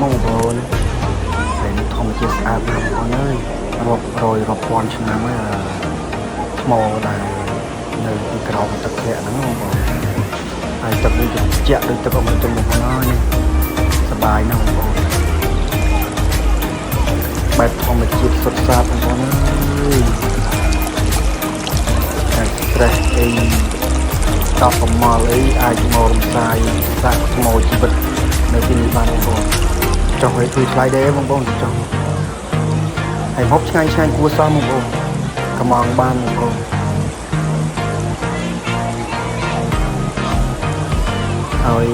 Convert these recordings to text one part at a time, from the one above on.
មកបងប្អូនហើយធម្មជាតិស្អាតណាស់បងប្អូនអើយរាប់រយរាប់ពាន់ឆ្នាំហើយថ្មដែលនៅទីក្រោមទឹកធ្លាក់ហ្នឹងបងប្អូនហើយទឹកនេះត្រជាក់ដូចទឹកអមរិតបងប្អូនអើយសប្បាយណាស់បងប្អូនបែបធម្មជាតិសុទ្ធសាធបងប្អូនអើយតែ stress អីតបកំមល់អីអាចមករំសាយសាកថ្មជីវិតនៅទីនេះបានបងប្អូនចុះឲ្យជួយឆ្លៃដែរបងប្អូនចុះហើយហូបឆ្ងាញ់ឆ្ងាញ់គួរសមបងប្អូនកំងបានបងប្អូនហើយ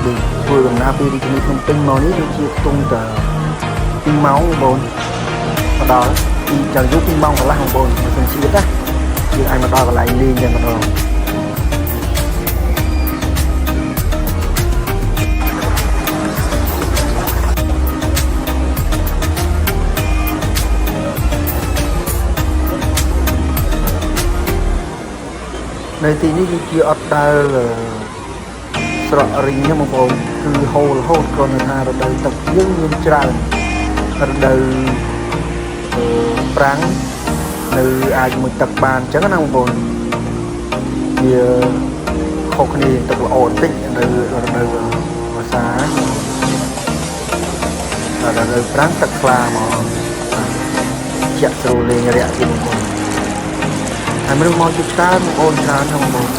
ដូចធ្វើដំណើរពីរាជធានីភ្នំពេញមកនេះដូចជាខ្ទង់តែ2ម៉ោងបងប្អូនមកដល់ពីចាំយូរ2ម៉ោងកន្លះបងប្អូនមិនសិនជឿណាយើងអាចមកដល់កន្លែងលេងតែម្ដងនៅទីនេះគឺជាអត់ដើរស្រករីងហ្នឹងបងប្អូនគឺហូររហូតគ្រាន់តែថារដូវទឹកយើងមានច្រើនរដូវប្រាំងនៅអាចមួយទឹកបានអញ្ចឹងណាបងប្អូនវាខុសគ្នាទឹកល្អបន្តិចនៅរដូវវស្សារដូវប្រាំងទឹកថ្លាហ្មងជាក់ស្រួលលេងរាក់ទៀតបងប្អូនហើយមនុស្សមកជាច្រើនបងប្អូនច្រើនហ្នឹងបងប្អូន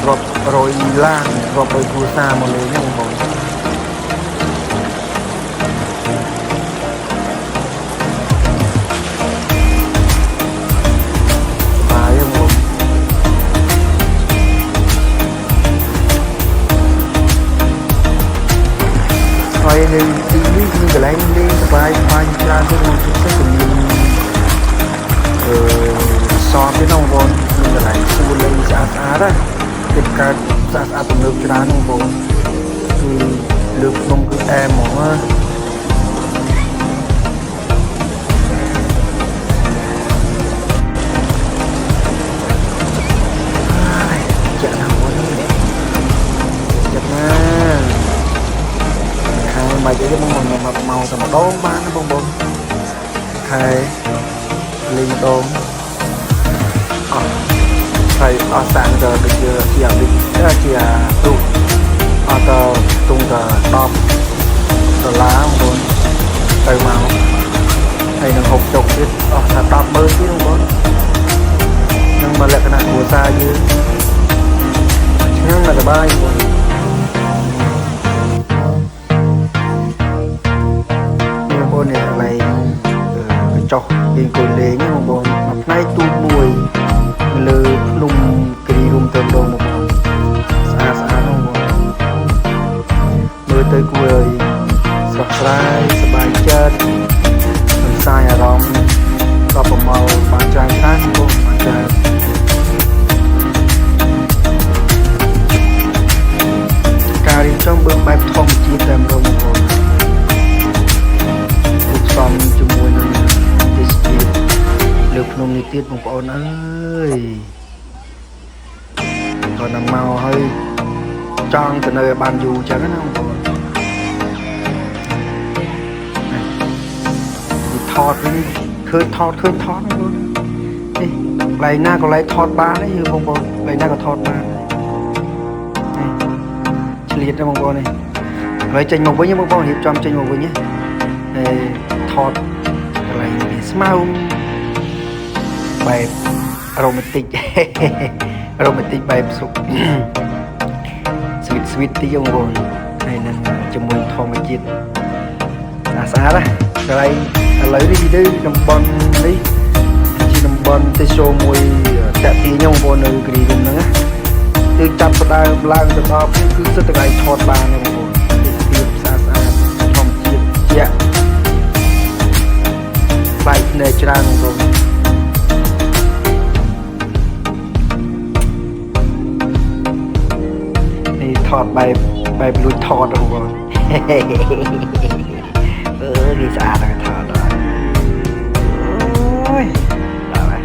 រាប់រយឡានរាប់រយគ្រួសារមកលេងហ្នឹងបងប្អូនហើយនៅទីនេះមានកន្លែងលេងសប្បាយច្រើនទៅក្នុងទឹកទឹកមានសតទេបងប្អូនមានកន្លែងសួរលេងស្អាតស្អាតណាទៀតកើតស្អាតស្អាតទំនើបច្រើនបងប្អូនគឺលើភ្នំគឺអែមហ្មងណាចាក់ណាស់បងចាក់ណាមកទៅមកតែម្ដងបានណាបងប្អូនខែលេងម្ដងអត់ហើយអស់សាំងទៅដូចជាអាវិជាទូអត់ទៅទុំទៅ10ដុល្លារបងប្អូនទៅមកហើយនឹងហូបចុកទៀតអស់ថា100000ទៀតបងប្អូននឹងមកលក្ខណៈគ្រួសារយើងហ្នឹងតែសប្បាយបងប្អូននេះកន្លែងចុះពីអង្គុយលេងបងប្អូនមួយផ្នែកទូមួយលើភ្នំគិរីរំទៅដងបងប្អូនស្អាតស្អាតបងប្អូនមើលទៅគួរឲ្យស្រស់ស្រាយសប្បាយចិត្តមិនសាយអារម្មណ៍ក៏ប្រមល់បានច្រើនបងប្អូនបានច្រើនការរៀបចំបែបធម្មជាតិតែម្ដងបងប្អូនសំជាមួយនឹងទេសភាពលើភ្នំនេះទៀតបងប្អូនអើយគាត់នឹងមកហើយចង់ទៅនៅឲ្យបានយូរចឹងណាបងប្អូនថតនេះឃើញថតបងប្អូននេះកន្លែងណាកន្លែងថតបានទេបងប្អូនកន្លែងណាក៏ថតបានឆ្លៀតណាបងប្អូននេះហើយចេញមកវិញបងប្អូនរៀបចំចេញមកវិញហើយថតកន្លែងស្មៅបែបរ៉ូមែនទិកបែបសុខស្វីតទីបងប្អូនហើយនឹងជាមួយធម្មជាតិស្អាតណាកន្លែងឥឡូវនេះគឺតំបន់នេះជាតំបន់ទេសចរមួយតាក់ទាញបងប្អូននៅគិរីរំហ្នឹងណាគឺចាប់ផ្ដើមឡើងទៅដល់គឺសិតតែកន្លែងថតបានបងប្អូនទេសភាពស្អាតធម្មជាតិជាក់បែកនៅច្រើនបងប្អូននេះថតបែបលួចថតបងប្អូននេះស្អាតណាស់ថតដល់អូយដល់ហើយ